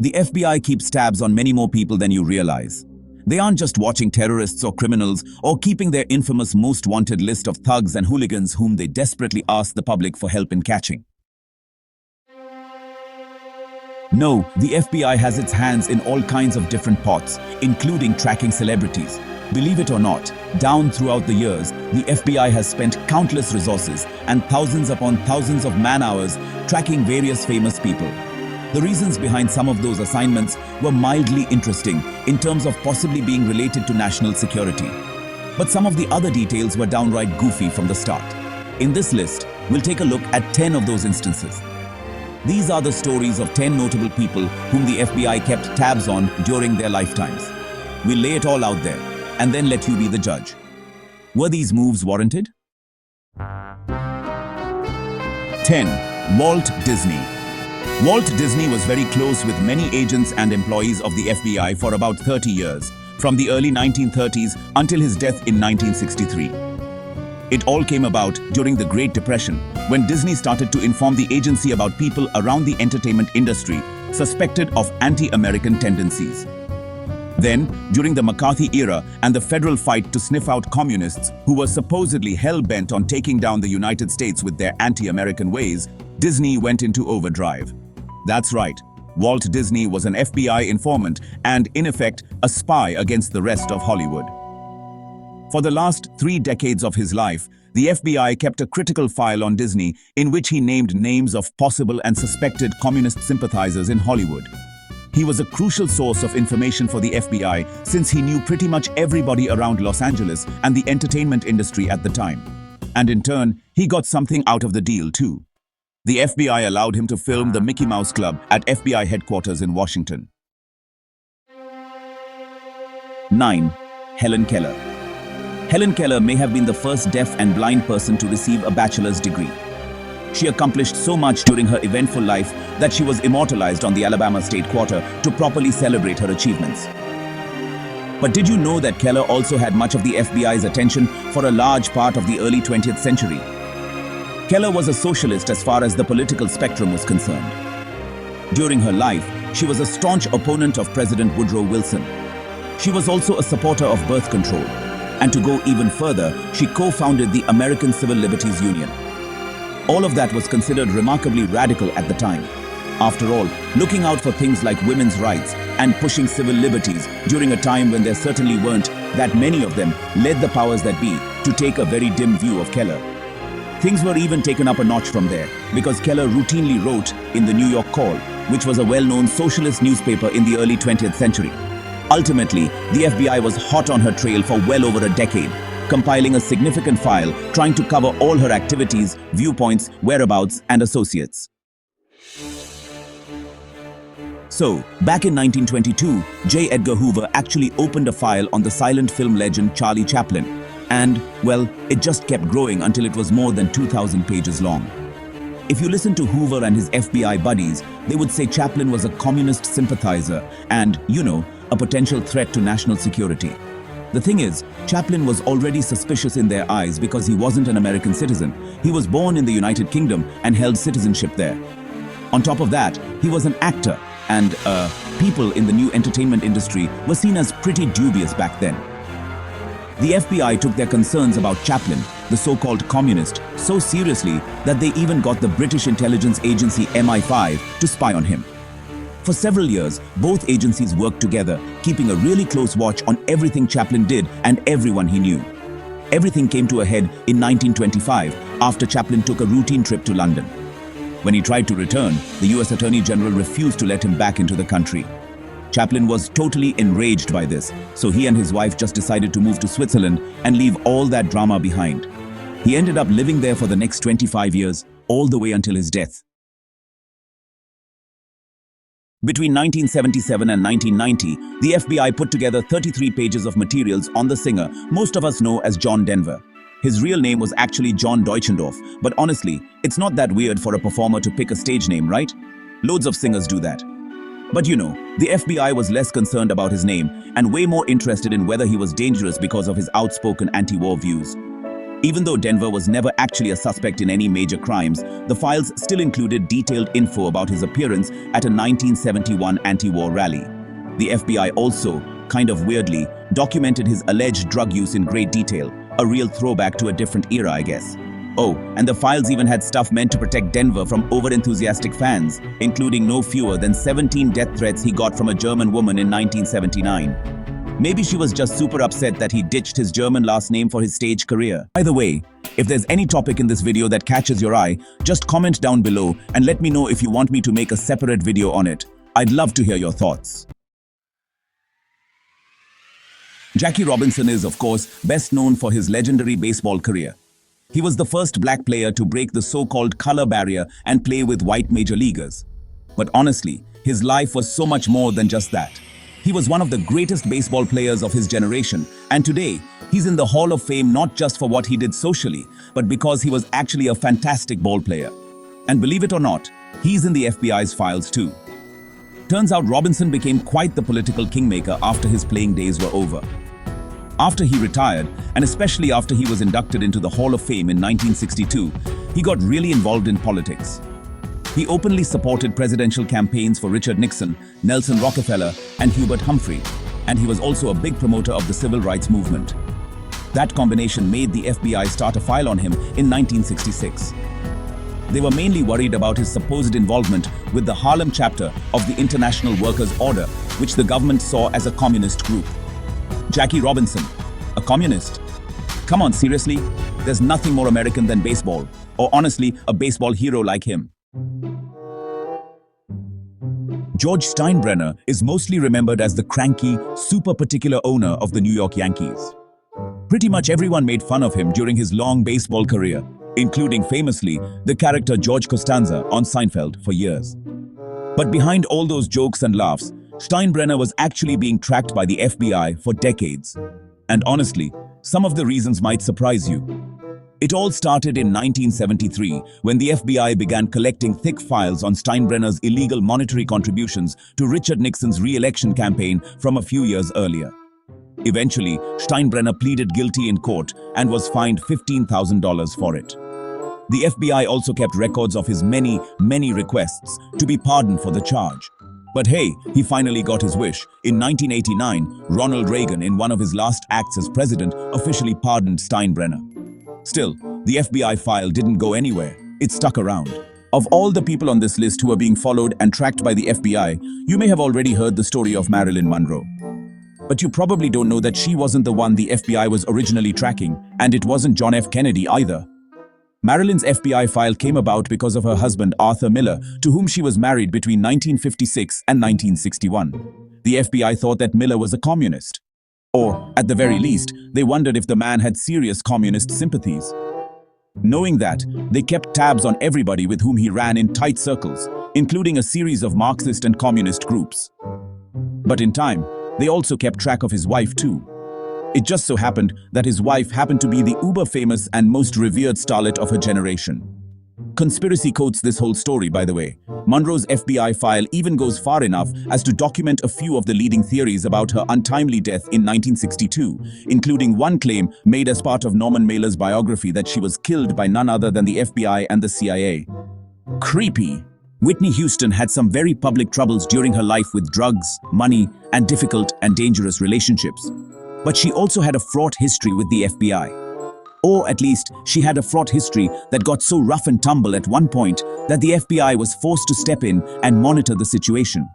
The FBI keeps tabs on many more people than you realize. They aren't just watching terrorists or criminals or keeping their infamous most wanted list of thugs and hooligans whom they desperately ask the public for help in catching. No, the FBI has its hands in all kinds of different pots, including tracking celebrities. Believe it or not, down throughout the years, the FBI has spent countless resources and thousands upon thousands of man-hours tracking various famous people. The reasons behind some of those assignments were mildly interesting in terms of possibly being related to national security. But some of the other details were downright goofy from the start. In this list, we'll take a look at 10 of those instances. These are the stories of 10 notable people whom the FBI kept tabs on during their lifetimes. We'll lay it all out there and then let you be the judge. Were these moves warranted? 10. Walt Disney. Walt Disney was very close with many agents and employees of the FBI for about 30 years, from the early 1930s until his death in 1963. It all came about during the Great Depression, when Disney started to inform the agency about people around the entertainment industry suspected of anti-American tendencies. Then, during the McCarthy era and the federal fight to sniff out communists who were supposedly hell-bent on taking down the United States with their anti-American ways, Disney went into overdrive. That's right, Walt Disney was an FBI informant and, in effect, a spy against the rest of Hollywood. For the last 3 decades of his life, the FBI kept a critical file on Disney in which he named names of possible and suspected communist sympathizers in Hollywood. He was a crucial source of information for the FBI since he knew pretty much everybody around Los Angeles and the entertainment industry at the time. And in turn, he got something out of the deal too. The FBI allowed him to film the Mickey Mouse Club at FBI headquarters in Washington. 9. Helen Keller. Helen Keller may have been the first deaf and blind person to receive a bachelor's degree. She accomplished so much during her eventful life that she was immortalized on the Alabama State Quarter to properly celebrate her achievements. But did you know that Keller also had much of the FBI's attention for a large part of the early 20th century? Keller was a socialist as far as the political spectrum was concerned. During her life, she was a staunch opponent of President Woodrow Wilson. She was also a supporter of birth control. And to go even further, she co-founded the American Civil Liberties Union. All of that was considered remarkably radical at the time. After all, looking out for things like women's rights and pushing civil liberties during a time when there certainly weren't that many of them led the powers that be to take a very dim view of Keller. Things were even taken up a notch from there because Keller routinely wrote in the New York Call, which was a well-known socialist newspaper in the early 20th century. Ultimately, the FBI was hot on her trail for well over a decade, compiling a significant file trying to cover all her activities, viewpoints, whereabouts, and associates. So, back in 1922, J. Edgar Hoover actually opened a file on the silent film legend Charlie Chaplin. And, well, it just kept growing until it was more than 2,000 pages long. If you listen to Hoover and his FBI buddies, they would say Chaplin was a communist sympathizer and, a potential threat to national security. The thing is, Chaplin was already suspicious in their eyes because he wasn't an American citizen. He was born in the United Kingdom and held citizenship there. On top of that, he was an actor, and people in the new entertainment industry were seen as pretty dubious back then. The FBI took their concerns about Chaplin, the so-called communist, so seriously that they even got the British intelligence agency MI5 to spy on him. For several years, both agencies worked together, keeping a really close watch on everything Chaplin did and everyone he knew. Everything came to a head in 1925 after Chaplin took a routine trip to London. When he tried to return, the US Attorney General refused to let him back into the country. Chaplin was totally enraged by this, so he and his wife just decided to move to Switzerland and leave all that drama behind. He ended up living there for the next 25 years, all the way until his death. Between 1977 and 1990, the FBI put together 33 pages of materials on the singer most of us know as John Denver. His real name was actually John Deutschendorf, but honestly, it's not that weird for a performer to pick a stage name, right? Loads of singers do that. But the FBI was less concerned about his name and way more interested in whether he was dangerous because of his outspoken anti-war views. Even though Denver was never actually a suspect in any major crimes, the files still included detailed info about his appearance at a 1971 anti-war rally. The FBI also, kind of weirdly, documented his alleged drug use in great detail, a real throwback to a different era, I guess. Oh, and the files even had stuff meant to protect Denver from over-enthusiastic fans, including no fewer than 17 death threats he got from a German woman in 1979. Maybe she was just super upset that he ditched his German last name for his stage career. By the way, if there's any topic in this video that catches your eye, just comment down below and let me know if you want me to make a separate video on it. I'd love to hear your thoughts. Jackie Robinson is, of course, best known for his legendary baseball career. He was the first black player to break the so-called color barrier and play with white major leaguers. But honestly, his life was so much more than just that. He was one of the greatest baseball players of his generation, and today, he's in the Hall of Fame not just for what he did socially, but because he was actually a fantastic ball player. And believe it or not, he's in the FBI's files too. Turns out Robinson became quite the political kingmaker after his playing days were over. After he retired, and especially after he was inducted into the Hall of Fame in 1962, he got really involved in politics. He openly supported presidential campaigns for Richard Nixon, Nelson Rockefeller, and Hubert Humphrey, and he was also a big promoter of the civil rights movement. That combination made the FBI start a file on him in 1966. They were mainly worried about his supposed involvement with the Harlem chapter of the International Workers' Order, which the government saw as a communist group. Jackie Robinson, a communist? Come on, seriously? There's nothing more American than baseball, or honestly, a baseball hero like him. George Steinbrenner is mostly remembered as the cranky, super particular owner of the New York Yankees. Pretty much everyone made fun of him during his long baseball career, including famously the character George Costanza on Seinfeld for years. But behind all those jokes and laughs, Steinbrenner was actually being tracked by the FBI for decades. And honestly, some of the reasons might surprise you. It all started in 1973 when the FBI began collecting thick files on Steinbrenner's illegal monetary contributions to Richard Nixon's re-election campaign from a few years earlier. Eventually, Steinbrenner pleaded guilty in court and was fined $15,000 for it. The FBI also kept records of his many requests to be pardoned for the charge. But hey, he finally got his wish. In 1989, Ronald Reagan, in one of his last acts as president, officially pardoned Steinbrenner. Still, the FBI file didn't go anywhere. It stuck around. Of all the people on this list who are being followed and tracked by the FBI, you may have already heard the story of Marilyn Monroe. But you probably don't know that she wasn't the one the FBI was originally tracking, and it wasn't John F. Kennedy either. Marilyn's FBI file came about because of her husband Arthur Miller, to whom she was married between 1956 and 1961. The FBI thought that Miller was a communist. Or, at the very least, they wondered if the man had serious communist sympathies. Knowing that, they kept tabs on everybody with whom he ran in tight circles, including a series of Marxist and communist groups. But in time, they also kept track of his wife too. It just so happened that his wife happened to be the uber-famous and most revered starlet of her generation. Conspiracy quotes this whole story, by the way. Monroe's FBI file even goes far enough as to document a few of the leading theories about her untimely death in 1962, including one claim made as part of Norman Mailer's biography that she was killed by none other than the FBI and the CIA. Creepy. Whitney Houston had some very public troubles during her life with drugs, money, and difficult and dangerous relationships. But she also had a fraught history with the FBI. Or at least, she had a fraught history that got so rough and tumble at one point that the FBI was forced to step in and monitor the situation.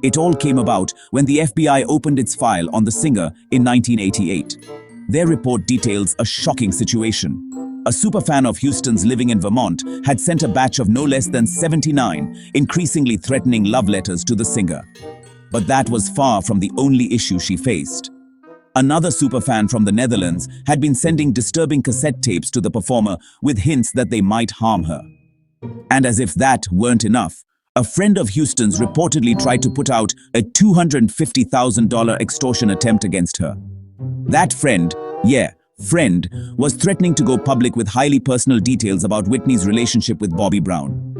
It all came about when the FBI opened its file on the singer in 1988. Their report details a shocking situation. A superfan of Houston's living in Vermont had sent a batch of no less than 79 increasingly threatening love letters to the singer. But that was far from the only issue she faced. Another superfan from the Netherlands had been sending disturbing cassette tapes to the performer with hints that they might harm her. And as if that weren't enough, a friend of Houston's reportedly tried to put out a $250,000 extortion attempt against her. That friend, was threatening to go public with highly personal details about Whitney's relationship with Bobby Brown.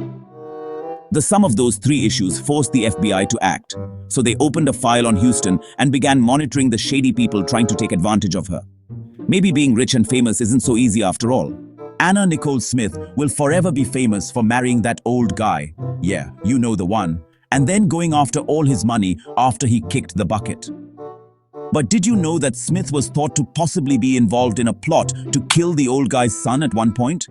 The sum of those three issues forced the FBI to act, so they opened a file on Houston and began monitoring the shady people trying to take advantage of her. Maybe being rich and famous isn't so easy after all. Anna Nicole Smith will forever be famous for marrying that old guy. Yeah, you know the one. And then going after all his money after he kicked the bucket. But did you know that Smith was thought to possibly be involved in a plot to kill the old guy's son at one point?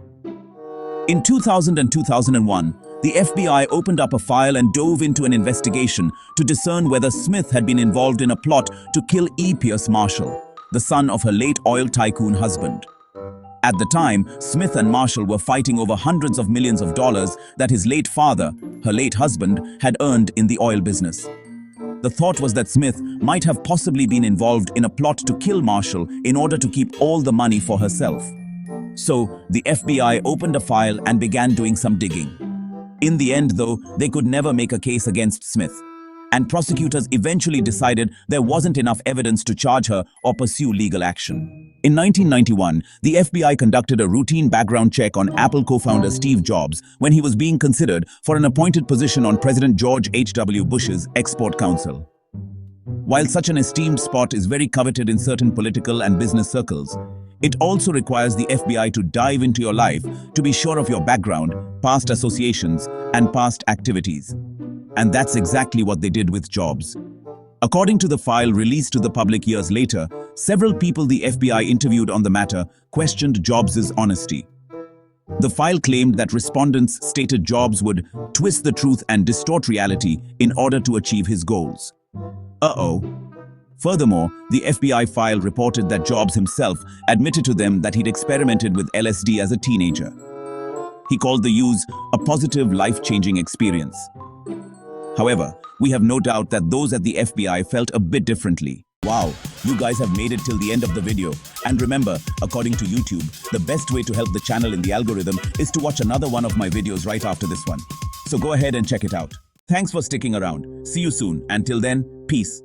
In 2000 and 2001, the FBI opened up a file and dove into an investigation to discern whether Smith had been involved in a plot to kill E. Pierce Marshall, the son of her late oil tycoon husband. At the time, Smith and Marshall were fighting over hundreds of millions of dollars that his late father, her late husband, had earned in the oil business. The thought was that Smith might have possibly been involved in a plot to kill Marshall in order to keep all the money for herself. So, the FBI opened a file and began doing some digging. In the end, though, they could never make a case against Smith, and prosecutors eventually decided there wasn't enough evidence to charge her or pursue legal action. In 1991, the FBI conducted a routine background check on Apple co-founder Steve Jobs when he was being considered for an appointed position on President George H.W. Bush's Export Council. While such an esteemed spot is very coveted in certain political and business circles, it also requires the FBI to dive into your life to be sure of your background, past associations, and past activities. And that's exactly what they did with Jobs. According to the file released to the public years later, several people the FBI interviewed on the matter questioned Jobs' honesty. The file claimed that respondents stated Jobs would twist the truth and distort reality in order to achieve his goals. Furthermore, the FBI file reported that Jobs himself admitted to them that he'd experimented with LSD as a teenager. He called the use a positive, life-changing experience. However, we have no doubt that those at the FBI felt a bit differently. Wow, you guys have made it till the end of the video. And remember, according to YouTube, the best way to help the channel in the algorithm is to watch another one of my videos right after this one. So go ahead and check it out. Thanks for sticking around. See you soon. Until then, peace.